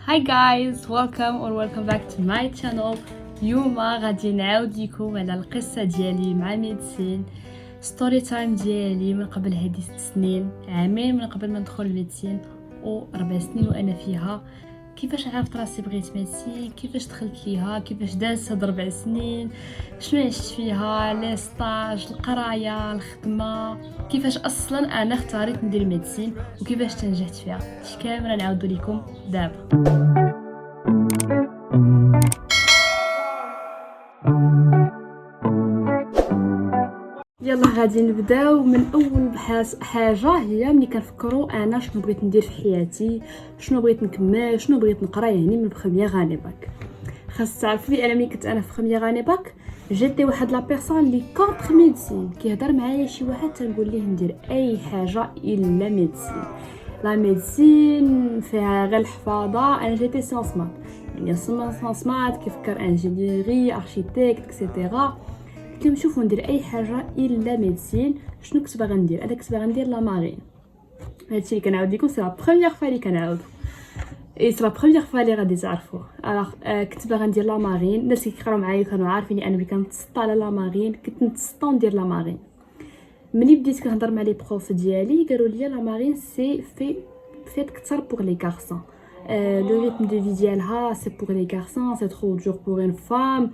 Hi guys, welcome back to my channel. اليوم غادي نعاود لكم على القصة ديالي مع ميديسين. ستوري تايم ديالي من قبل هذه 6 سنين، عامين من قبل ما ندخل الميديسين و4 سنين وانا فيها. كيفاش عرفت راسي بغيت ميديسين، كيفاش دخلت ليها، كيفاش دازت هاد 4 سنين، شنو عشت فيها، لي ستاج، القرايه، الخدمه، كيفاش اصلا انا اختاريت ندير ميديسين وكيفاش تنجحت فيها. هادشي كامل غنعاودو لكم دابا. يلا غادي نبداو من اول حاجه، هي ملي كنفكروا انا شنو بغيت ندير في حياتي، شنو بغيت نكمل، شنو بغيت نقرا. يعني من بخميه غاني باك خاص تعرفوا انا ملي كنت انا في خميه غاني باك جيتي واحد لا بيرسون اللي كونتر ميديسين. كيهضر معايا شي واحد تنقول ليه ندير اي حاجه الا ميديسين. لا ميديسين فيها غير الحفاظه. انا جيتي سيونس مات، يعني سيونس مات كيفكر انجينيري اركيتكت اكسيتيرا. قلت لهم شوفوا ندير اي حاجه الا ميديسين. شنو كنت باغا ندير؟ انا كنت باغا ندير لا مارين. هادشي اللي كنعاود لكم سي لا بروميير فوا اللي كنعاودو، اي سي لا بروميير فوا اللي غادي تعرفوه. الوغ كنت باغا ندير لا مارين. الناس اللي كيقراو معايا كانوا عارفين انا ملي كنتسطى على لا مارين كنت نتسطى ندير لا مارين. ملي بديت كنهضر مع لي بروف ديالي قالوا لي لا مارين سي فيت كثر بور لي غارسون. لو ريتم دو في ديالها سي بور لي غارسون، سي ترو دور بور اون فام.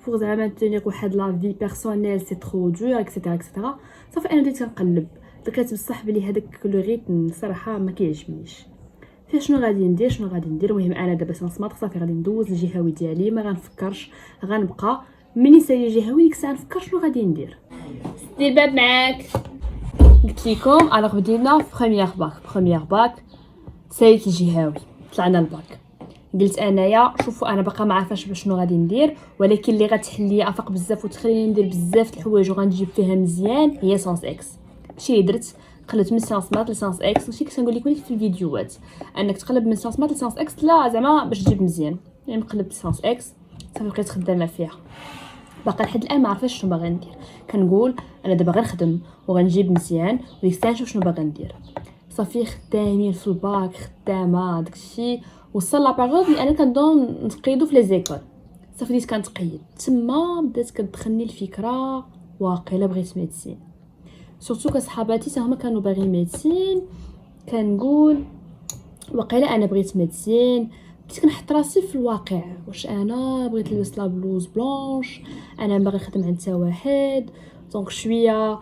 pour زعما تنير واحد لا في بيرسونيل سي ترو دور اكسيتيرا اكسيتيرا. صافي انا بديت كنقلب، لقيت بصح بلي هذاك لو ريتم صراحه ما كيعجبنيش. شنو غادي ندير؟ المهم انا دابا سانسمات صافي غادي ندوز الجهوي ديالي، ما غنفكرش، غنبقى مني سالي جهوي ديك الساعه نفكر شنو غادي ندير. سدي الباب معاك. قلت لكم الوغ بدينا في بروميير باك ساليت الجهوي، طلعنا الباك. قلت انايا شوفوا انا باقا ما عارفاش شنو غادي ندير، ولكن اللي غتحل لي افاق بزاف وتخليني ندير بزاف الحوايج وغنجيب فيها مزيان هي سانس اكس. شي درت قلت من سانس مات لسانس اكس. وشي كنت نقول لكم في الفيديوهات انك تقلب من سانس مات لسانس اكس، لا زعما باش تجيب مزيان. يعني قلبت سانس اكس صافي بقيت خدامه فيها. باقا لحد الان ما عرفاش شنو باغا ندير. كنقول انا دابا غنخدم وغنجيب مزيان وديك الساعه نشوف شنو باغا ندير. صافي خدامين في الباك، خدامه داكشي. وصل لا بيريود اللي انا كنبداو نتقيدو في لي زيكول. صافي بديت كنتقيد تما، بدات كتدخلني الفكره واقيلا بغيت ميديسين. سورتو كصحاباتي حتى هما كانوا باغيين ميديسين. كنقول واقيلا انا بغيت ميديسين. بديت كنحط راسي في الواقع، واش انا بغيت نلبس لا بلوز بلونش، انا باغي نخدم عند حتى واحد. دونك شويه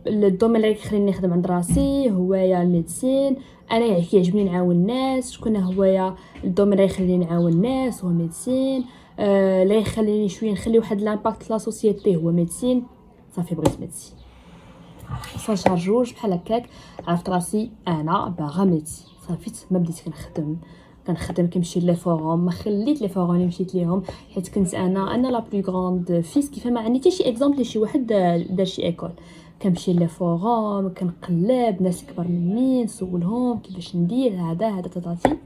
الدومين اللي كيخليني نخدم عند راسي هويا الميديسين. انا كيعجبني نعاون الناس. شكون هويا الدومين اللي يخليني نعاون الناس؟ هو ميديسين. لا يخليني شويه نخلي واحد لامباكت لا سوسيتي هو ميديسين. صافي بغيت ميديسين. صار جوج بحال هكاك عرفت راسي انا باغا ميديسين. صافي ما بديت كنخدم كنمشي لي فوروم. ما خليت لي فوروم اللي مشيت ليهم حيت كنت انا لا بلو غراند فيس. كيف ما عندي حتى شي اكزامبل لشي واحد دار شي ايكول، كنمشي لي فوروم كنقلب ناس كبر مني نسولهم كيفاش ندير هذا تطاتي.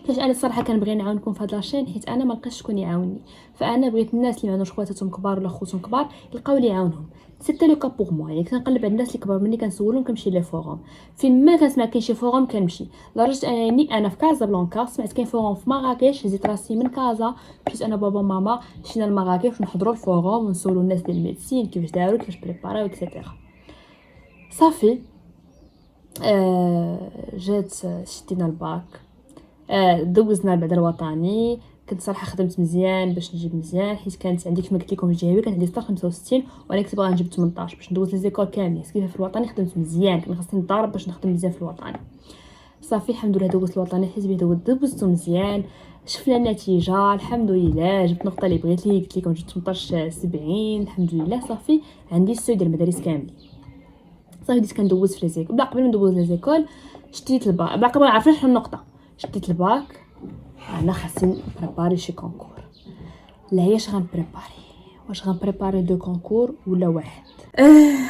حيت انا الصراحه كنبغي نعاونكم في هاد لاشين حيت انا ما لقيتش شكون يعاونني. فانا بغيت الناس اللي ما عندهمش خواتاتهم كبار ولا خوتهم كبار يلقاو لي يعاونهم. سيتي لو كا بور موا. يعني كنقلب على الناس اللي كبار مني كنسولهم، كنمشي لي فوروم. فين ما كنسمع كاين شي فوروم كنمشي. لدرجه انا في كازابلانكا سمعت كاين فوروم في مراكش، هزيت راسي من كازا مشيت انا بابا ماما مشينا لمراكش ونحضروا الفوروم ونسولوا الناس ديال الميديسين كيفاش داروا كيفاش بريباراو اكسيتيرا. صافي جات شدينا الباك. دوزنا بعد الوطني. كنت صراحه خدمت مزيان باش نجيب مزيان حيت كانت عندي كما قلت لكم الجهوي كانت عندي 65 وانا كنت باغا نجيب 18 باش ندوز لي زيكول كاملين. كيف في الوطني خدمت مزيان، كان خاصني نضارب باش نخدم مزيان في الوطني. صافي الحمد لله دوزت الوطني حيت بيه دوزتو مزيان. شفنا النتيجه الحمد لله، جبت النقطه اللي بغيت لي. قلت لكم جبت 18/70 الحمد لله. صافي عندي السوي ديال المدارس كاملين. صافي بديت كندوز في لي زيكول. بلا قبل ما ندوز لي زيكول شديت الباك. بلا قبل ما عرفتش النقطه شديت الباك. انا خاصني بريباري شي كونكور. لا هي اش غنبريباري؟ واش غنبريباري 2 كونكور ولا واحد؟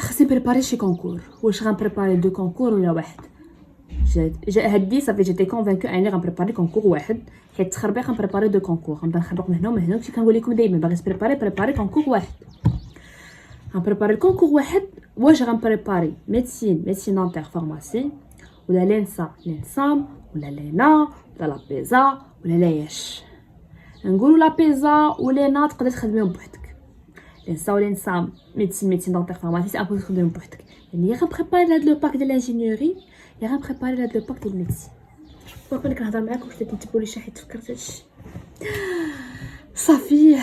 خاصني بريباري شي كونكور. واش غنبريباري 2 كونكور ولا واحد؟ هادي صافي جيتي كونفانكو اني غنبريباري كونكور واحد حيت تخربيق غنبريباري 2 كونكور. غنبدا نخربق من هنا ومن هنا. كنت كنقول لكم دائما باغي بريباري كونكور واحد. غنبريباري الكونكور واحد. واش غنبريباري ميديسين انتر فارماسي ولا لينسا لينسام ولا لينا ولا لا بيزا ولا لاياش. نقولوا لا بيزا ولينا تقدر تخدميهم بوحدك، لينسا ولينسا ميديسين دونتير فارماسي سي امبوسيبل تخدميهم بوحدك. يعني يا غنبريباري هاد لو باك ديال الانجينيوري يا غنبريباري هاد لو باك ديال الميديسين. وانا كنهضر معاك واش تنتبهوا لي شي حيت فكرت هادشي صافي.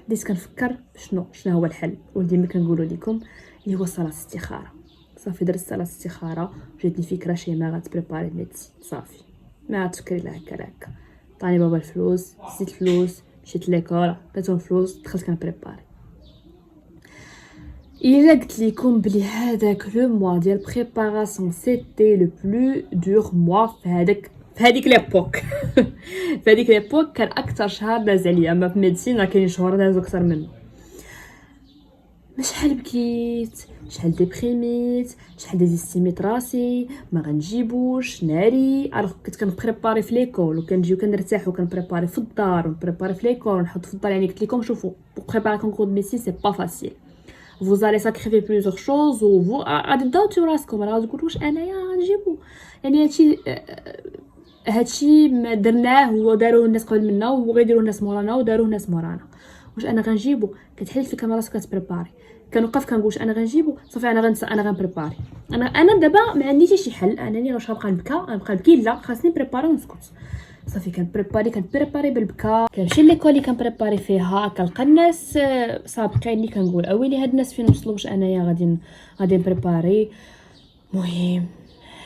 بديت كنفكر شنو هو الحل، وديما كنقولوا لكم اللي هو صلاه الاستخاره. صافي درت صلاه الاستخاره، جاتني فكره شيماء غتبريباري الميديسين. صافي ما تفكري لا هكا عطاني بابا الفلوس، زيت الفلوس، مشيت ليكول، عطيتهم الفلوس، دخلت كنبريباري. الا قلت لكم بلي هذاك لو موا ديال بريباراسيون سيتي لو بلو دور موا في هذيك ليبوك في هذيك ليبوك كان اكثر شهر داز عليا. ما في ميديسين راه كاين شهور دازو اكثر منه. شحال بكيت، شحال ديبريميت، شحال ديزيستيميت راسي، ما غنجيبوش ناري. الوغ كنت كنبريباري في ليكول وكنجيو كنرتاح وكنبريباري في الدار ونبريباري في ليكول ونحط في الدار. يعني قلت لكم شوفوا بريباري كونكور دو ميديسين سي با فاسيل. vous allez sacrifier plusieurs choses و vous غادي تضاوتو راسكم. راه تقولوا واش انايا غنجيبو، يعني هادشي ما درناه وداروه الناس قبل منا وغيديروه الناس مورانا وداروه الناس مورانا. واش انا غنجيبو؟ كتحل فيك راسك كتبريباري. كنوقف كنقولش انا غنجيبو صافي انا غنبريباري. انا دابا ما عنديش شي حل انني واش غنبقى نبكي لا خاصني بريباري ونسكت. صافي كنبريباري بالبكا. كنمشي ليكول اللي كنبريباري فيها، كنلقى الناس سابقين اللي كنقول اويلي هاد الناس فين وصلوا واش انايا غادي نبريباري. المهم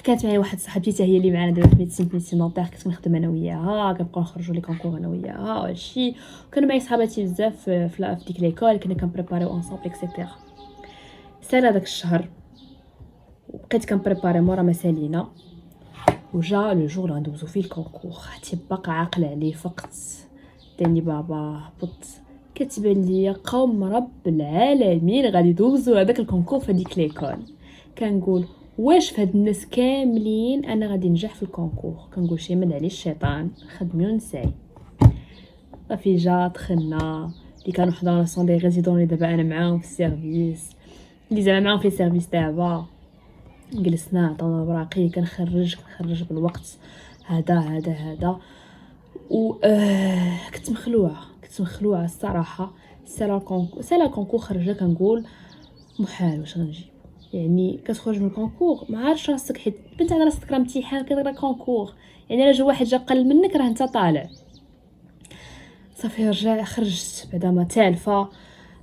كانت معايا واحد صاحبتي حتى هي اللي معانا دابا في ميديسين دونتير، كنت كنخدم انا وياها، كنبقاو نخرجوا لي كونكور انا وياها وهادشي. وكانوا معايا صحاباتي بزاف في ديك ليكول، كنا كنبريباريو اونصومبل اكسيتيرا. سالا داك الشهر وبقيت كنبريباري مورا ما سالينا، وجا لو جور اللي غندوزو فيه الكونكور. حتى باقا عاقله عليه فقط داني بابا هبط. كتبان ليا قوم رب العالمين غادي يدوزو هذاك الكونكور في هذيك ليكول. كنقول واش في هاد الناس كاملين انا غادي ننجح في الكونكور؟ كنقول شي من عليه الشيطان خدمي ونساي. صافي جا دخلنا اللي كانوا حضرنا سون دي ريزيدون اللي دابا انا معاهم في السيرفيس، اللي زعما معاهم في السيرفيس دابا. جلسنا عطاونا براقي، كنخرج بالوقت هذا و كنت مخلوعه الصراحه. سالا كونكور خرجه كنقول محال واش غنجيب. يعني كتخرج من الكونكور ما عارفش راسك، حيت بنت على راسك راه امتحان كتقرا كونكور، يعني الا جا واحد جا قل منك راه انت طالع. صافي خرجت بعدا ما تالفه،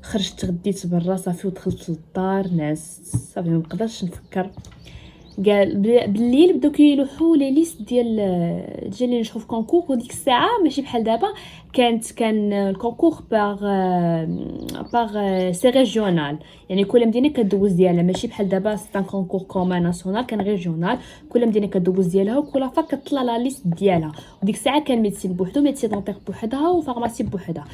خرجت غديت برا صافي ودخلت للدار ناس. صافي ما نقدرش نفكر. قال بالليل بداو كيلوحوا لي ليست ديال اللي نشوف كونكور. وديك الساعه ماشي بحال دابا، كان الكونكور باغ سي ريجيونال، يعني كل مدينه كدوز ديالها، ماشي بحال دابا سي كونكور كومان ناسيونال. كان ريجيونال، كل مدينه كدوز ديالها وكل فاك كطلع لا ليست ديالها. وديك الساعه كان ميديسين بوحدو، ميديسين دونتير بوحدها وفارماسي بوحدها.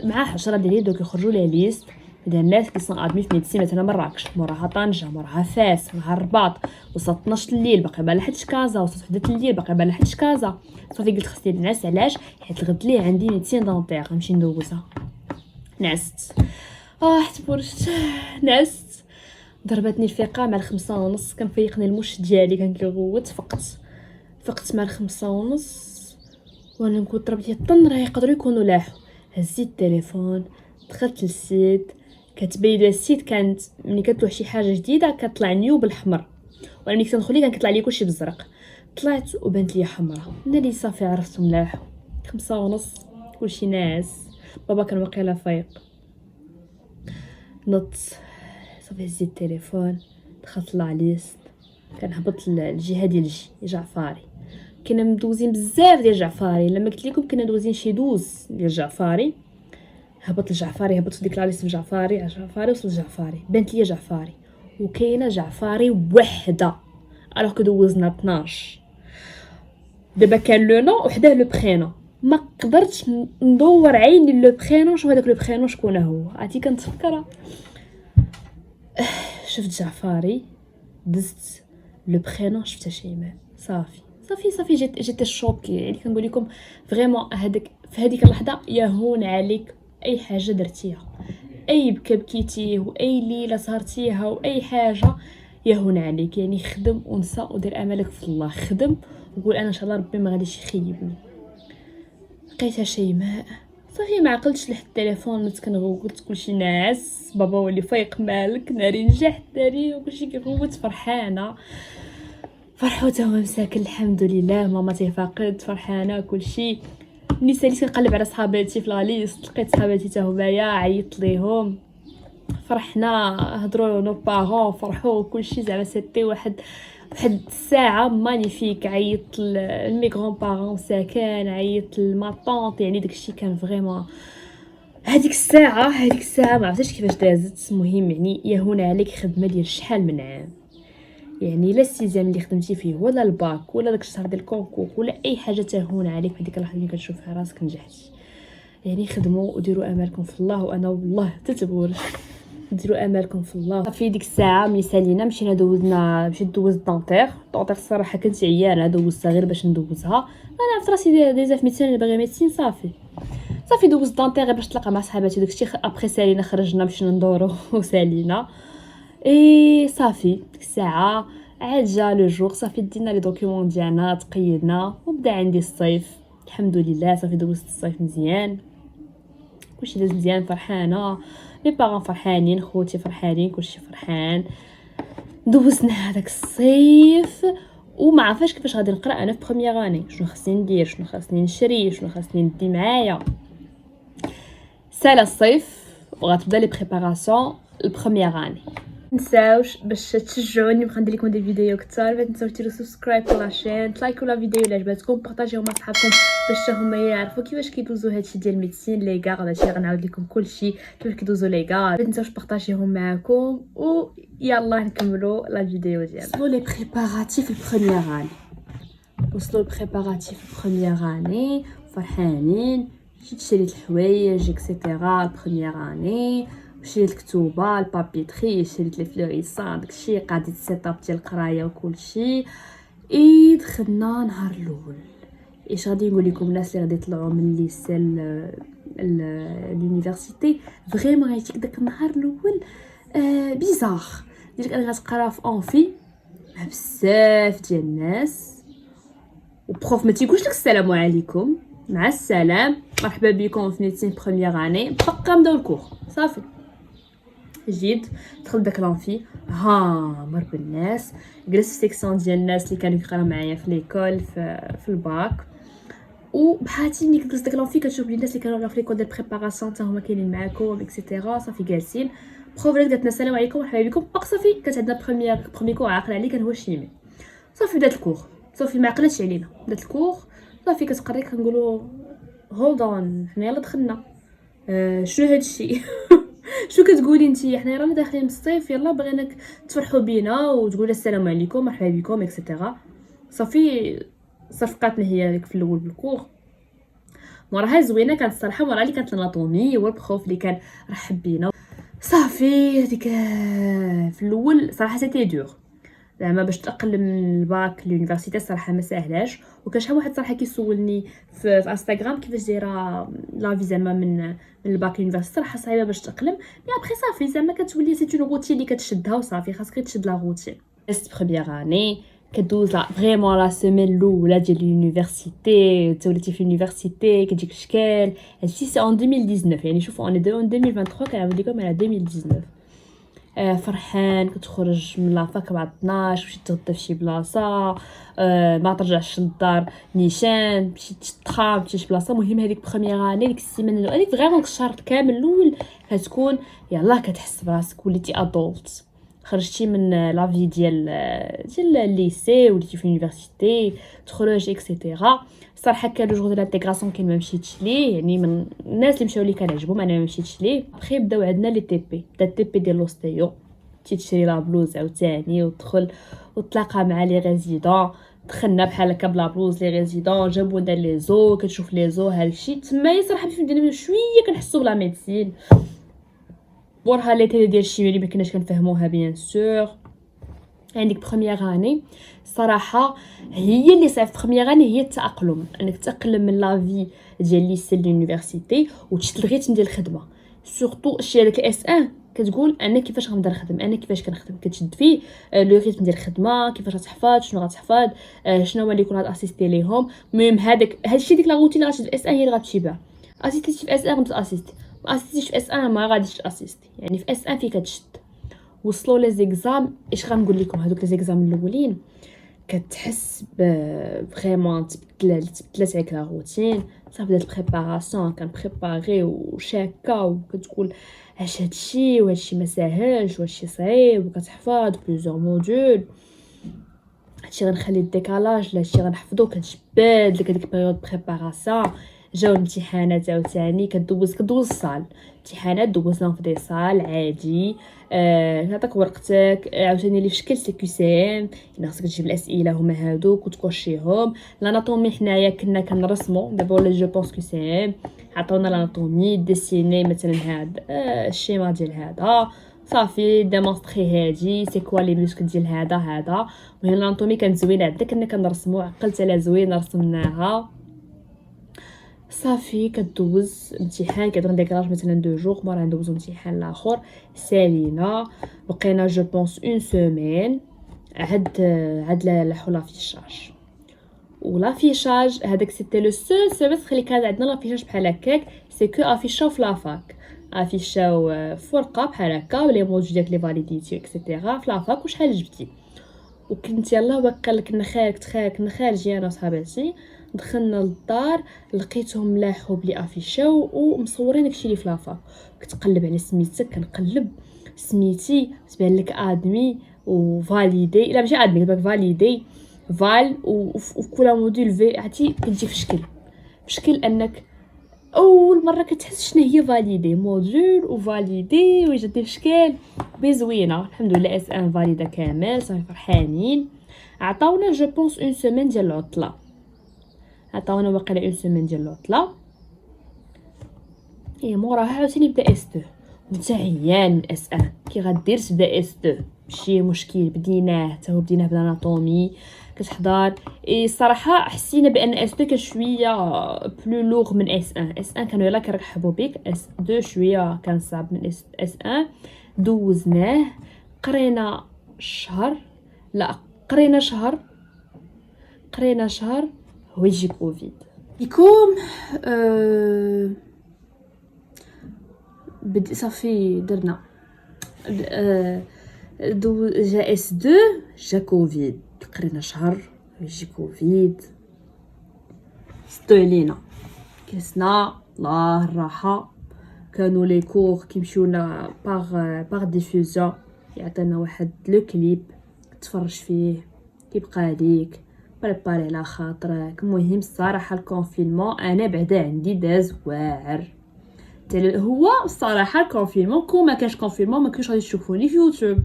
مع 10 ديال يدو كيخرجوا لي ليست ديال الناس اللي صون ادمي في ميديسين. مثلا مراكش، موراها طنجه، موراها فاس، موراها الرباط. وصلت 12 الليل باقي ما لحقتش كازا، وصلت 1 الليل باقي ما لحقتش كازا. صافي قلت خصني نعس. علاش؟ حيت الغد ليه عندي ميديسين دونتير غنمشي ندوزها. نعست حتبرشت نعست. ضربتني الفيقه مع 5:30. كنفيقني المش ديالي كان كيغوت. فقت مع 5:30 وانا نقول ضربتي الطن راه يقدروا يكونوا لاحوا. هزيت التليفون، دخلت للسيت. كتبين لي السيت كانت ملي كتلوح شي حاجه جديده كتطلع نيو بالحمر، وانا ملي كندخل ليه كيطلع لي كلشي بالزرق. طلعت وبانت لي حمراء. ناري صافي عرفت ملاح. 5:30 كلشي ناس. بابا كان واقيلا فايق. نط صافي هزيت التليفون، دخلت لا ليست. كنهبط للجهه ديال جعفاري. كنا مدوزين بزاف ديال جعفاري. لما قلت لكم كنا دوزين شي 12 ديال جعفاري. هبط لجعفاري، هبط ديك لا ليست جعفاري وصل لجعفاري. بانت لي جعفاري وكاينه جعفاري وحده، الوغ كدوزنا 12. دابا كان لو نو وحده لو برينو. ما قدرتش ندور عيني لو برينو شوف هذاك لو برينو شكون هو. عرفتي كنتفكر شفت جعفاري، دزت لو برينو شفت شيماء. صافي جيت شوكي. يعني كنقول لكم فريمون هذاك في هذيك اللحظه يهون عليك اي حاجه درتيها، اي بكيتيه واي ليله سهرتيها واي حاجه يهون عليك. يعني خدم ونسى ودير املك في الله. خدم نقول انا ان شاء الله ربي ما غاديش يخيبني. لقيتها شيماء صافي ما عقلتش لحد التليفون، مسكن قلت كلشي ناعس، بابا ولي فايق مالك، ناري نجحت ناري وكلشي كيغوت، فرحانه فرحوا تا هما مساكن الحمد لله، ماما تيفاقد فرحانه كلشي. ملي ساليت كنقلب على صحاباتي في لا ليست لقيت صحاباتي تا همايا، عيطت ليهم فرحنا، هضروا نو بارون فرحوا كلشي، زعما سيتي واحد الساعه مانيفيك. عيطت لمي غران بارون ساكن، عيطت لماطونط، يعني داكشي كان فريمون هذيك الساعه ما عرفتش كيفاش دازت. المهم يعني يهون عليك خدمه ديال شحال من عام، يعني لا السيزام اللي خدمتي فيه ولا الباك ولا داك الشهر ديال الكونكور ولا اي حاجه تهون عليك في ديك اللحظه اللي كتشوفها راسك نجحتي. يعني خدموا وديروا امالكم في الله، وانا والله تتبور ديروا امالكم في الله. في ديك الساعه ملي سالينا مشيت دوز الدونتير الصراحه كنت عيانه، دوزتها غير باش ندوزها، انا عرفت راسي ديزا في ميديسين باغي ميديسين. صافي دوز الدونتير باش نتلاقى مع صحاباتي داكشي. ابري سالينا خرجنا مشينا ندورو وسالينا اي صافي. ديك الساعه عاد جا لو جور، صافي دينا لي دوكيومون ديالنا تقيدنا وبدا عندي الصيف الحمد لله. صافي دوزت الصيف مزيان، كلشي داز مزيان، فرحانه، لي بارون فرحانين، خوتي فرحانين، كلشي فرحان. دوزنا هذاك الصيف وما عرفاش كيفاش غادي نقرا انا في بروميير اني، شنو خصني ندير، شنو خصني نشري، شنو خصني ندي معايا. سالا الصيف وغتبدا لي بريباراسيون البروميير اني. تنساوش باش تشجعوني باش ندير لكم دي فيديو كثار، ما تنساوش ديروا سبسكرايب لا شين، لايكوا لا فيديو الا عجبتكم، بارطاجيو مع صحابكم باش هما يعرفوا كيفاش كيدوزوا هادشي ديال ميديسين لي كاع. هادشي غنعاود لكم كلشي كيفاش كيدوزوا لي كاع، ما تنساوش بارطاجيهم معكم. و يلا نكملوا لا فيديو ديالنا. وصلوا لي بريباراتيف البروميير اني، وصلوا البريباراتيف البروميير اني فرحانين. مشيت شريت الحوايج اكسيتيرا البروميير اني، شريت الكتوبه البابيتري، شريت لي فلوريسان داكشي، قاديت السيتاب ديال القرايه وكلشي. دخلنا نهار الاول. ايش غادي نقول لكم الناس اللي غادي يطلعوا من ليسي لونيفرسيتي، فريمون غيجيك داك النهار الاول بيزار ديالك انا غتقرا في اونفي مع بزاف ديال الناس، وبروف ما تيقولش لك السلام عليكم مع السلام مرحبا بكم في ميديسين بروميير اني، بقى نبداو الكور. صافي جيت دخلت داك لانفي مر بالناس، جلست في سيكسيون ديال الناس اللي كانوا كيقراو معايا في ليكول في الباك، وبحالتي ملي كنت داك لانفي كتشوف الناس اللي كانوا في ليكول ديال بريباراسيون حتى هما كاينين معاكم اكسيتيرا. صافي جالسين، بروف قالت لنا السلام عليكم مرحبا بكم. صافي كانت عندنا بروميير كور عاقل عليه كان هو الشيمي. صافي بدات الكور، صافي ما عقلتش علينا، بدات الكور. صافي كتقري كنقولوا هولد اون حنا يلا دخلنا. شنو هادشي شنو كتقولي نتيا؟ حنا رانا داخلين الصيف، يلا بغيناك تفرحوا بينا وتقولوا السلام عليكم مرحبا بكم اكسيتيرا. صافي صفقاتنا هي ديك في الاول بالكور. موراها زوينه كانت الصراحه، مورا اللي كانت الاناتومي هو البروف اللي كان رحب بينا. صافي ديك في الاول صراحه سيتي دور، زعما باش تاقلم من الباك لونيفرسيتي الصراحه ما ساهلاش. وكان شحال واحد صراحه كيسولني في انستغرام كيفاش دايره لا في زعما من الباك لونيفرسيتي، صراحه صعيبه باش تاقلم. مي ابري صافي زعما كتولي سي اون روتين اللي كتشدها وصافي خاصك تشد لا روتين. است بروميير اني كدوز فريمون لا سيمين الاولى ديال لونيفرسيتي، توليتي في لونيفرسيتي كتجيك شكال. هادشي سي ان 2019، يعني شوفوا انا دابا 2023 كنعاود لكم على 2019. فرحان كتخرج من لافاك بعد 12 مشيت تغدى في شي بلاصه، ما ترجعش للدار نيشان، مشيت تخام مشيت شي بلاصه. المهم هذيك بروميير اني ديك السيمانه هذيك فريمون الشهر كامل الاول كتكون يلاه كتحس براسك وليتي ادولت، خرجتي من لافي ديال الليسي وليتي في لونيفرسيتي تخرج اكسيتيرا. صراحه كان لو جور ديال الانتيغراسيون كاين ما مشيتش ليه، يعني من الناس اللي مشاو لي كان عجبهم، انا ما مشيتش ليه. بخي بداو عندنا لي تي بي، بدا التي بي ديال لوستيو، تشري لا بلوز عاوتاني وتدخل وتلاقى مع لي ريزيدون. دخلنا بحال هكا بلا بلوز لي ريزيدون، جابوا لنا لي زو، كتشوف لي زو هادشي تما. صراحه في مدينه شويه كنحسوا بلا ميديسين، ورها لي تي ديال الشيمي اللي ما كناش كنفهموها بيان سور. عندك بروميير اني صراحه هي اللي صعيب في بروميير اني هي التاقلم، انك تاقلم من لافي ديال ليسي لونيفرسيتي وتشد لغايه ندير الخدمه. سورتو شي هذاك اس 1 كتقول انا كيفاش غنبدا نخدم، انا كيفاش كنخدم، كتشد فيه لو ريتم ديال الخدمه، كيفاش غتحفظ، شنو غتحفظ، شنو هما اللي يكون اسيستي ليهم. المهم هادشي ديك لا روتين غتشد اس ان هي اللي غتمشي بها. اسيستي في اس ان غتاسيستي، ما اسيستيش في اس ان ما غاديش تاسيستي. يعني في اس ان فين كتشد. وصلوا لي زيكزام، ايش غنقول لكم، هذوك لي زيكزام الاولين كتحس فريمون تبدلات عليك لا روتين، صافي بدات البريباراسيون كنبريباري وشاكا وكتقول اش هادشي وهادشي ما ساهلش وهادشي صعيب، وكتحفظ بليزيور موديول. هادشي غنخلي الديكالاج، هادشي غنحفظو. كتجبد لك هذيك بيريود بريباراسيون. جاو الامتحانات عاوتاني كدوز الصال، امتحانات دوزناهم في دي صال عادي. نعطيك ورقتك عاوتاني اللي في شكل سي كيو سي ام، الا خصك تجيب الاسئله هما هادوك وتكوشيهم. الاناتومي حنايا كنا كنرسمو، دابا ولا جو بونس كيو سي ام عطاونا الاناتومي ديسيني مثلا هاد الشيما ديال هذا صافي ديمونستري هادي سي كوا لي ميسك ديال هذا. المهم الاناتومي كانت زوينه عندنا، كنا كنرسمو، عقلت على زوينه رسمناها صافي. كدوز امتحان كيهضر ديكراج مثلا 2 جوغ، مره ندوزو امتحان الاخر سالينا. بقينا جو بونس اون سيمين عاد لافيشاج. ولافيشاج هذاك سيتي لو سول سيمستر اللي كان عندنا لافيشاج بحال هكاك، سي كو افيشاو في لافاك، افيشاو في ورقه بحال هكا بلي موديل ديالك لي فاليديتي اكسيتيرا في لافاك وشحال جبتي. وكنت يلاه باقا لك كنا خارجين انا وصحاباتي، دخلنا للدار لقيتهم لاحوا بلي افيشاو ومصورين داكشي اللي في لافاك. كتقلب على سميتك، كنقلب سميتي تبان لك ادمي وفاليدي، لا ماشي ادمي باك فاليدي فال وكل موديل في عرفتي كتجي في شكل انك اول مره كتحس شنو هي فاليدي موديل وفاليدي ويجدي في شكل بزوينه. الحمد لله اس ان فاليدا كامل صافي فرحانين. عطاونا جو بونس اون سيمين ديال العطله، عطاونا واقيلا اون سيمين ديال العطله. موراها عاوتاني بدا اس 2 وانت عيان من اس ان كي غدير تبدا اس 2 ماشي مشكل. بديناه حتى هو بديناه بالاناتومي كتحضر. الصراحه حسينا بان اس 2 كان شويه بلو لوغ من اس 1. اس 1 كانوا يلا كيرحبوا بك، اس 2 شويه كان صعب من اس 1. دوزناه قرينا شهر، لا قرينا شهر هو يجي كوفيد يكون بدي صافي درنا جا اس 2 جا كوفيد، قرينا شهر يجي كوفيد ستولينا كسنا الله الراحه. كانوا لي كور كيمشيونا باغ ديفوزيون، يعطينا واحد لو كليب تفرج فيه كيبقى ليك بريباري على خاطرك. المهم الصراحه الكونفينمون انا بعدا عندي داز واعر. هو الصراحه الكونفينمون كون ما كانش كونفينمون ما كنتش غادي تشوفوني في يوتيوب.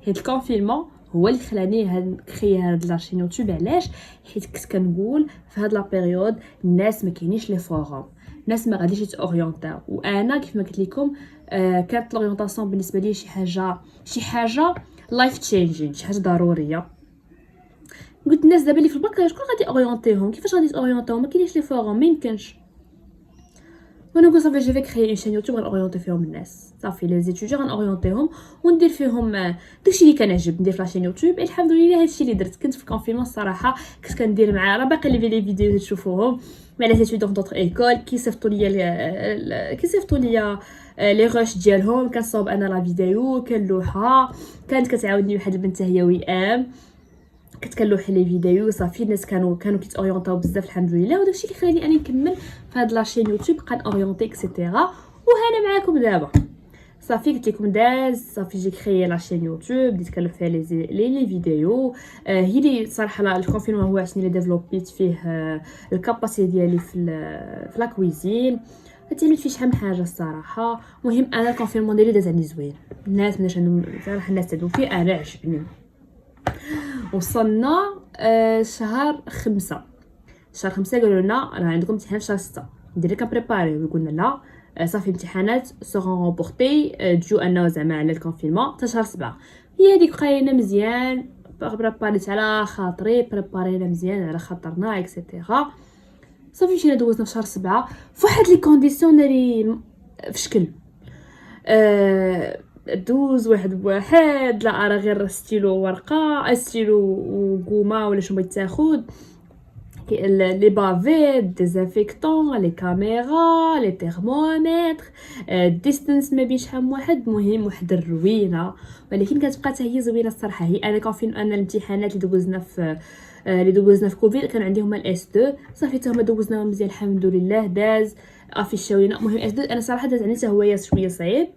هاد الكونفينمون هو اللي خلاني نكري هاد لاشين يوتيوب. علاش؟ حيت كنت كنقول في هاد لا بيريود الناس ما كاينينش لي فوروم، الناس ما غاديش يتاورينتاو. وانا كيف ما قلت لكم كانت لورينتاسيون بالنسبه لي شي حاجه لايف تشينجين، شي حاجه ضروريه. قلت الناس دابا اللي في الباك شكون غادي اورينتيهم، كيفاش غادي تاورينتيهم، ما كاينينش لي فوروم ما يمكنش. وانا قلت صافي جيفي كريي اون شين يوتيوب غنورينتي فيهم الناس، صافي لي زيتوديون غنورينتيهم وندير فيهم داكشي اللي كنعجب ندير في لاشين يوتيوب. الحمد لله هادشي اللي درت. كنت في كونفينمون الصراحه كنت كندير مع راه باقي لي فيديو تشوفوهم مع لي زيتوديون دوطر ايكول كيصيفطوا ليا لي روش ديالهم. كنصاوب انا لا فيديو كنلوحها. كانت كتعاودني واحد البنت هي وئام كنت كنلوح لي فيديو صافي. الناس كانوا كيتاورينتاو بزاف الحمد لله، وداكشي اللي خلاني انا نكمل في هاد لاشين يوتيوب بقى اورينتي اكسيتيرا. وهنا معاكم دابا صافي قلت لكم داز صافي جي كريي لاشين يوتيوب بديت كنلوح فيها لي فيديو. هي اللي صراحه الكونفينمون هو عشان لي ديفلوبيت فيه الكاباسيتي ديالي في لا كويزين، تعلمت فيه شحال من حاجه الصراحه. المهم انا الكونفينمون ديالي داز عندي زوين، الناس ماش عندهم صراحه الناس تعدو فيه انا عجبني. وصلنا شهر 5 قالوا لنا راه عندكم امتحان في شهر 6. ندير لك بريباري وقلنا لا صافي امتحانات سورون ريبورتي تجو انه زعما على الكونفينمون حتى شهر 7. هي هذيك بقينا مزيان بريباريت على خاطري بريبارينا مزيان على خاطرنا اكسيتيرا. صافي مشينا دوزنا في شهر 7 فواحد لي كونديسيون اللي في شكل دوز واحد بواحد، لا راه غير ستيلو ورقه، ستيلو وقومه ولا شنو بغيت تاخد، لي بافي، ديزانفيكتون، لي كاميرا، لي ترمومتر، ديستانس ما بين شحال من واحد. مهم واحد الروينه، ولكن كتبقى حتى هي زوينه الصراحه. هي انا كونفين ان الامتحانات اللي دوزنا في كوفيد كان عندي هما الاس 2 صافي، حتى هما دوزناهم مزيان الحمد لله. داز افيشاو لينا. المهم اس 2 انا صراحه داز عليه حتى هو شويه صعيب.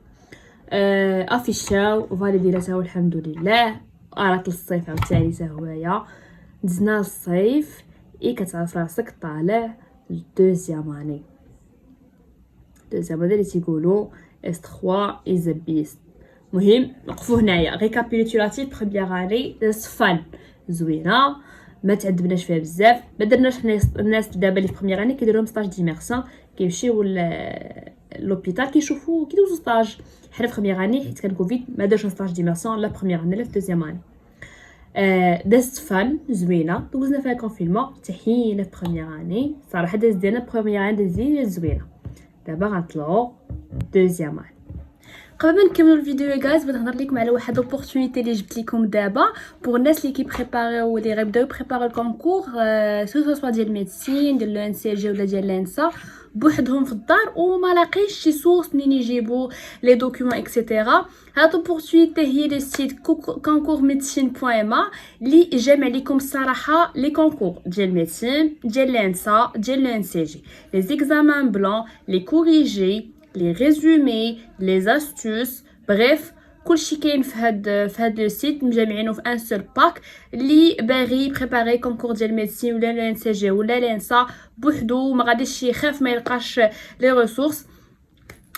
افيشاو فاليدي حتى هو الحمد لله. راك للصيف عاوتاني حتى هوايا دزنا الصيف. كتعرف راسك طالع للدوزيام اني. دوزيام هذا اللي تيقولوا اس 3 از بيست. مهم نوقفوا هنايا. ريكابيتولاتيف بروميير اني فان زوينه، ما تعذبناش فيها بزاف. ما درناش الناس دابا اللي في بروميير اني كيديروا ستاج ديميرسيون، كيمشيو لوبيتال كيشوفوا كيدوزوا ستاج. حنا في بروميير اني حيت كان كوفيد ما دارش ستاج ديميرسيون لا بروميير اني لا في دوزيام اني. دازت فان زوينه، دوزنا فيها كونفينمون تحينا في بروميير اني. صراحه دازت ديالنا بروميير اني دازت زوينه. دابا غنطلعوا دوزيام اني. قبل ما نكملوا الفيديو يا جايز بغيت نهضر لكم على واحد اوبورتونيتي اللي جبت لكم دابا بوغ الناس اللي كيبريباريو اللي غيبداو يبريباريو الكونكور سوا ديال ميديسين ديال لو ان سي جي ولا ديال لانسا بوحدهم في الدار وما لاقيش شي سورس منين يجيبوا لي دوكيومون اكسيتيرا. هاد اوبورتونيتي هي لي سيت concours-medecine.ma اللي جامع لكم الصراحه لي كونكور ديال ميديسين ديال لانسا ديال لو ان سي جي، لي زيكزامان بلون، لي كوريجي، لي ريزومي، لي استوس، بريف كلشي كاين في هاد لو سيت مجمعينه في ان سول باك. اللي باغي بريباري كونكور ديال ميديسين ولا لان سي جي ولا لانسا بوحدو ما غاديش يخاف ما يلقاش لي ريسورس.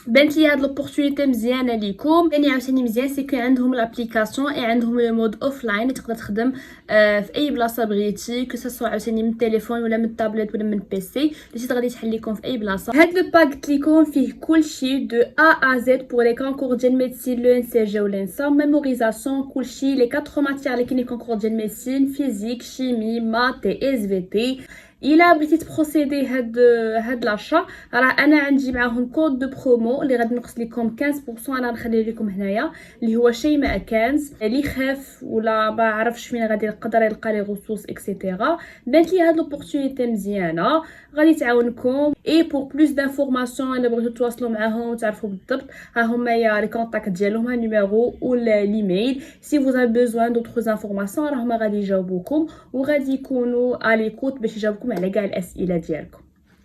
بانت لي هاد لوبورتونيتي مزيانه ليكم. ثاني عاوتاني مزيان سيكو عندهم لابليكاسيون اي عندهم لو مود اوف لاين تقدر تخدم في اي بلاصه بغيتي كو عاوتاني من التليفون ولا من التابلت ولا من بيسي اللي غادي تحل لكم في اي بلاصه. هاد لو باك قلت لكم فيه كلشي دو ا ا زد بور لي كونكور ديال ميديسين لو ان سي جي ولا انسا، ميموريزاسيون كلشي لي 4 ماتيير اللي كاينين كونكور ديال ميديسين، فيزيك، شيمي، مات، اس في تي. الا بغيتي تبروسيدي هاد لاشا راه انا عندي معاهم كود دو برومو اللي غادي نقص لكم 15%. انا نخلي لكم هنايا اللي هو شيماء كانز. اللي خاف ولا ما عرفش فين غادي يقدر يلقى لي ريسورس اكسيتيرا بانت لي هاد لوبورتونيتي مزيانه غادي تعاونكم. اي بور بلوس دانفورماسيون الا بغيتو تواصلوا معاهم وتعرفوا بالضبط ها هما يا لي كونتاكت ديالهم، ها نيميرو ولا ليميل. سي فوز افي بيزوان دوطخ انفورماسيون راه هما غادي يجاوبوكم وغادي يكونوا اليكوت باش يجاوبكم على كاع الاسئله ديالكم.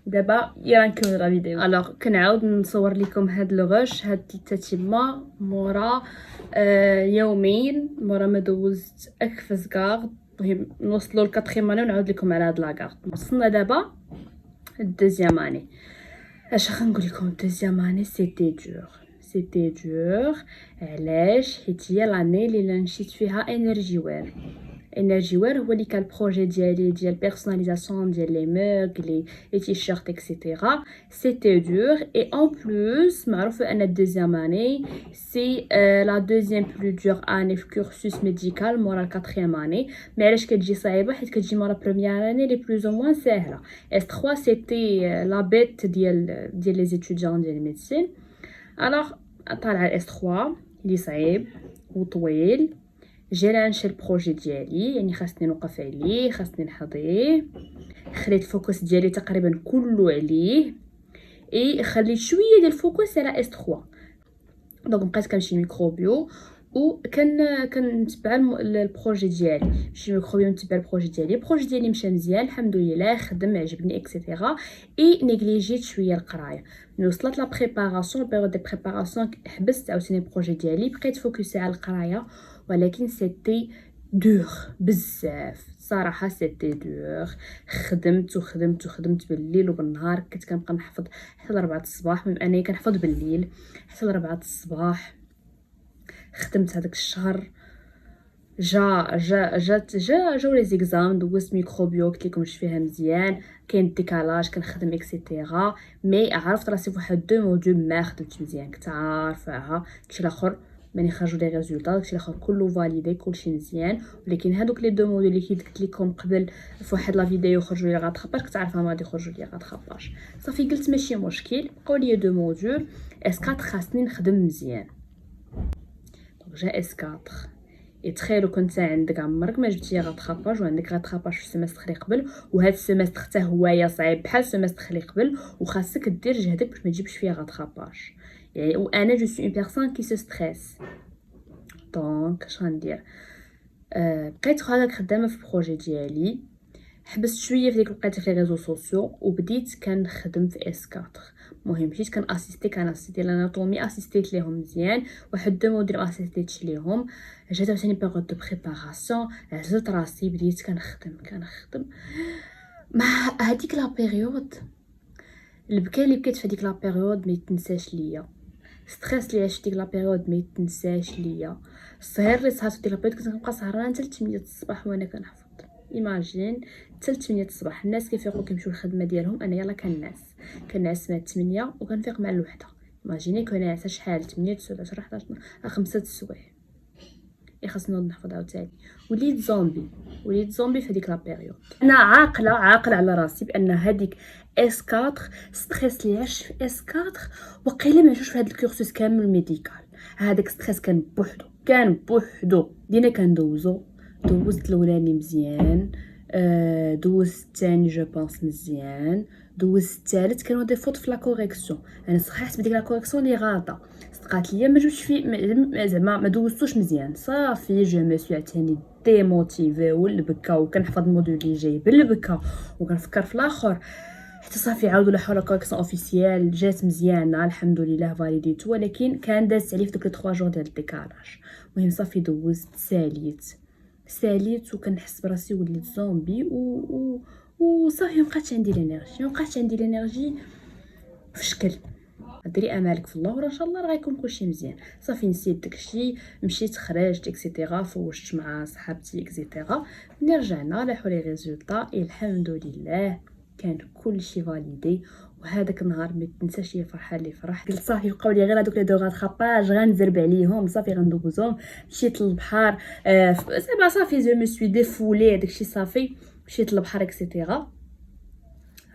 دابا يلا نكمل لا فيديو. الوغ كنعاود نصور لكم هاد الغش هاد التتمه مورا يومين مورا ما دوزت اكفز كارد. المهم نوصلوا لكاتريم اني ونعاود لكم على هاد لاكارت. وصلنا دابا الدوزيام اني. اش غنقول لكم الدوزيام اني سيتي دور علاش؟ حيت هي لاني اللي نشيت فيها انرجي وير. انرجي وير هو اللي كان البروجي ديالي ديال بيرسوناليزاسيون ديال لي موغ لي تيشيرت اكسيتيرا. سيتي دور اي اون بلوس معروف ان الدوزيام اني سي لا دوزيام بلو دور اني في كورسوس ميديكال مورا الكاتريام اني. مي علاش كتجي صعيبه؟ حيت كتجي مورا بروميير اني لي بلوز او موان ساهله. اس 3 سيتي لا بيت ديال لي زيتوديون ديال الميديسين. الوغ طالعه الاس 3 اللي صعيب وطويل. جي لانشي البروجي ديالي يعني خاصني نوقف عليه، خاصني نحضيه. خليت الفوكس ديالي تقريبا كله عليه خليت شويه ديال الفوكس على اس 3. دونك بقيت كنمشي ميكروبيو كنتبع البروجي ديالي. ماشي ميكروبيو نتبع البروجي ديالي مشى مزيان الحمد لله، خدم عجبني اكسيتيرا. نيغليجيت شويه القرايه. ملي وصلت لا بريباراسيون بيريود دي بريباراسيون حبست عاوتاني البروجي ديالي بقيت فوكسي على القرايه. ولكن سيتي دور بزاف صراحه. سيتي دور. خدمت بالليل وبالنهار. كنت كنبقى نحفظ حتى 4 الصباح. بما انني كنحفظ بالليل حتى 4 الصباح. خدمت هذاك الشهر. جاو لي زيكزام دوزت ميكروبيو قلت لكم واش فيها مزيان. كاين ديكالاج كنخدم اكسيتيرا. مي عرفت راسي فواحد دو موديول ما خدمتش مزيان. كنت عارفاها داكشي الاخر ماني خرجوا لي ريزولطا. داكشي الاخر كله فاليدي كلشي مزيان. ولكن هادوك لي دو موديول اللي قلت لكم قبل في واحد لا فيديو خرجوا لي غاتخباش كنت عارفه ما غادي يخرجوا لي غاتخباش. صافي قلت ماشي مشكل بقاو لي دو موديول اس 4 خاصني نخدم مزيان. دونك جا اس 4. تخيلوا كنت عندك عمرك ما جبتي غاتخاباج وعندك غاتخاباج في السيمستر اللي قبل، وهذا السيمستر حتى هويا صعيب بحال السيمستر اللي قبل، وخاصك دير جهدك باش ما تجيبش فيها غاتخاباج. يعني وانا جو سو اون بيرسون كي سو ستريس. دونك اش غندير؟ بقيت هكاك خدامه في البروجي ديالي، حبست شويه في ديك الوقيته في لي ريزو سوسيو وبديت كنخدم في اس 4. المهم مشيت كناسيستي الاناتومي، اسيستيت ليهم مزيان، واحد دو موديل اسيستيت ليهم. جات عاوتاني بيريود دو بريباراسيون، عزلت راسي بديت كنخدم مع هذيك لا بيريود. البكا اللي بكيت في هذيك لا بيريود ما يتنساش ليا، ستريس اللي عشت ديك لا بيريود ما يتنساش ليا، السهر اللي سهرت ديك لا بيريود كنت كنبقى سهرانه حتى 8 الصباح وانا كنحفظ. ايماجين حتى 8 الصباح الناس كيفيقوا كيمشيو للخدمه ديالهم، انا يلا كنعس مع 8 وكنفيق مع الوحده. ايماجيني كنعس شحال 8 9 10 11 5 السوايع، خاصني نوض نحفظ عاوتاني. وليت زومبي في هذيك لا بيريود. انا عاقله على راسي بان هذيك اس 4 ستريس اللي عشت في اس 4 وقيله ما عشوش في هذا الكورسوس كامل ميديكال. هذاك ستريس كان بوحدو دينا كندوزو. دوزت الاولاني مزيان، دوزت الثاني جو بونس مزيان، دوزت الثالث كانوا دي فوت في لا كوريكسيون. انا صححت بديك لا كوريكسيون اللي غلطه، صدقات ليا ما جوش في زعما ما دوزتوش مزيان. صافي جو مي سو عتاني ديموتيفي والبكا، وكنحفظ الموديل اللي جاي بالبكا وكنفكر في الاخر حتى صافي عاودوا لا حول كوريكسيون اوفيسيال جات مزيانه الحمد لله فاليديت، ولكن كان داز عليه في دوك 3 جور ديال الديكالاج. المهم صافي دوزت ساليت وكنحس براسي وليت زومبي وصافي مابقاتش عندي لينيرجي في شكل. ديري امالك في الله وراه ان شاء الله راه غيكون كلشي مزيان. صافي نسيت داكشي، مشيت خرجت اكسيتيرا، فوشت مع صحابتي اكسيتيرا. ملي رجعنا لاحو لي ريزولطا الحمد لله كان كلشي فاليدي. وهذاك النهار ما تنساش ليا الفرحه اللي فرحت. قلت صافي بقاو لي غير هذوك لي دوغات خاباج غنزرب عليهم، صافي غندوزهم. مشيت للبحر، زعما صافي جو مي سوي ديفولي داكشي. صافي مشيت للبحر اكسيتيرا،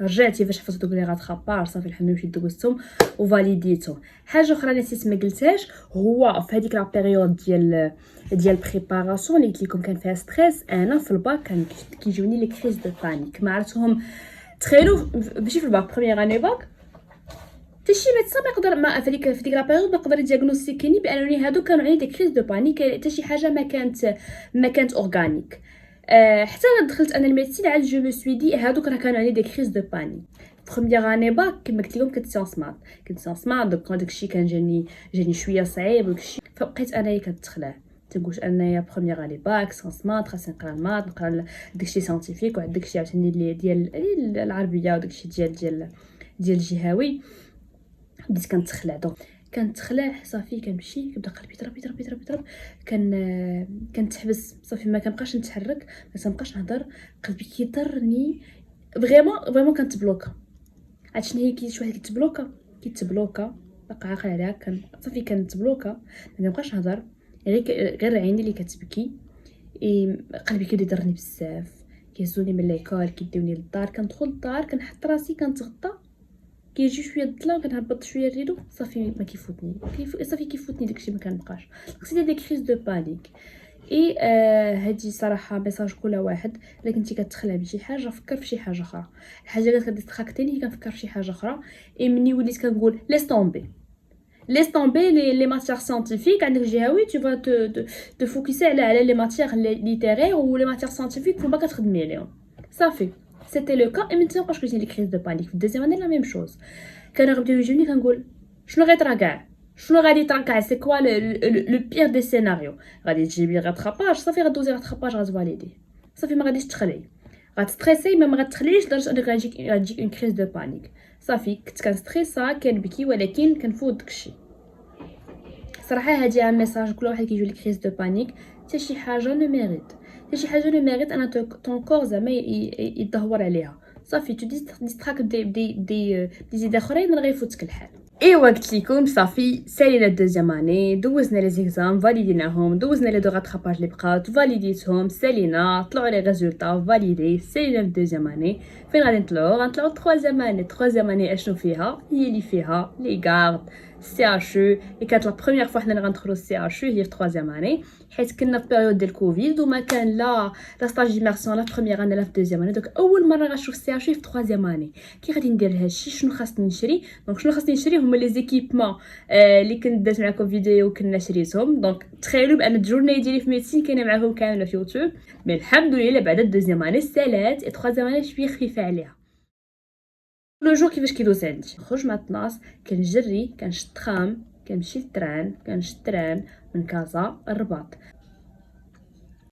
رجعتي فاش حفظت دوك لي غات خابار. صافي الحمد لله مشيت دوزتهم وفاليديتهم. حاجه اخرى نسيت ما قلتهاش، هو في هذيك لا بيريود ديال بريباراسيون اللي قلت لكم كان فيها ستريس، انا في الباك كان كيجوني لي كريز دو بانيك ما عرفتهم. تخيلوا ماشي في الباك بروميير اني باك حتى شي ميدسان ما يقدر ما في ديك لا بيريود ما يقدر يدياغنوستيكيني بانني هادو كانوا عندي دي كريز دو بانيك، حتى شي حاجه ما كانت اورغانيك. حتى دخلت انا الميديسين عاد جو مي سوي دي هادوك راه كانوا عندي دي كريز دو بانيك. بروميير اني باك كما قلت لكم كنت سيونس مات دونك داكشي كان جاني شويه صعيب وداكشي، فبقيت انايا كنتخلع تنقول انايا بروميير اني باك سيونس مات خاصني نقرا المات نقرا داكشي ساينتيفيك وعاد داكشي عاوتاني اللي ديال العربيه وداكشي ديال الجهوي. بديت كنتخلع كنتخلع صافي كنمشي كنبدا قلبي يضرب كنتحبس صافي ما كنبقاش نتحرك ما كنبقاش نهضر قلبي كيضرني فريمون كنتبلوكا. عاد شنو هي شي واحد كيتبلوكا بقى عاقل عليها صافي كنتبلوكا ما كنبقاش نهضر غير عيني اللي كتبكي. قلبي كيضرني بزاف كيهزوني من ليكول كيديوني للدار كندخل للدار كنحط راسي كنتغطى كيجي شويه الظلام كنهبط شويه الريدو صافي ما صافي كيفوتني داكشي ما كنبقاش خصني دي كريز دو بانيك. هادي صراحه ميساج كل واحد الا كنتي كتخلع بشي حاجه فكر في شي حاجه اخرى. الحاجه اللي كتديستراكتيني هي كنفكر في شي حاجه اخرى. مني وليت كنقول ليس طومبي لي ماتيير ساينتيفيك عندك جهوي tu vas te focuser على لي ماتيير ليتيرير و لي ماتيير ساينتيفيك فما كتخدمي عليهم. صافي سيتي لو كا. maintenant باش كنتي لي كريز دو بانيك في الدوزيام اني لا ميم شوز كانوا غيبداو يجوني كنقول شنو غادي يطرا سي كوا لو بير دي سيناريو. غادي تجيبي غاتخاباج صافي غدوزي غاتخاباج غتفاليدي صافي ما غاديش تخلعي غتستريسي ما غتخليش لدرجه انك غتجيك اون كريز دو بانيك. صافي كنت كنستريسا كنبكي ولكن كنفوت داكشي. صراحه هادي ان ميساج كل واحد كيجيو لي كريز دو بانيك حتى شي حاجه نو ميريت انا طون كور زعما يدهور عليها. صافي تو ديستراك دي زيد اخرين راه غيفوتك الحال. قلت لكم صافي سالينا الدوزيام اني دوزنا لي زيكزام فاليديناهم دوزنا لي دو راتراباج اللي بقات فاليديتهم سالينا طلعوا لي ريزولطا فاليدي سالينا الدوزيام اني. فين غادي غنطلعوا التروازيام اني اشنو فيها هي اللي فيها لي غارد سي اش يو. كانت لا بروميير فوا حنا غندخلوا سي اش يو هي في 3 اني، حيت كنا في بيريود ديال كوفيد وما كان لا ستاج ديميرسيون لا في بروميير اني لا في دوزيام اني. دونك اول مره غنشوف سي اش يو في 3 اني. كي غادي ندير هادشي شنو خاصني نشري؟ دونك شنو خاصني نشري هما لي زيكيبمون اللي كنت درت معكم فيديو وكنا شريتهم. دونك تخيلوا بان الجورني ديالي في ميديسين كاينه معاهم كامله في يوتيوب. مي الحمد لله بعد الدوزيام اني سالات، اي 3 اني شويه خفيفه عليها. كل جور كيفاش كيدوز عندي، نخرج مع الطناس كنجري كنشد ترام كنمشي للتران كنشد تران من كازا الرباط.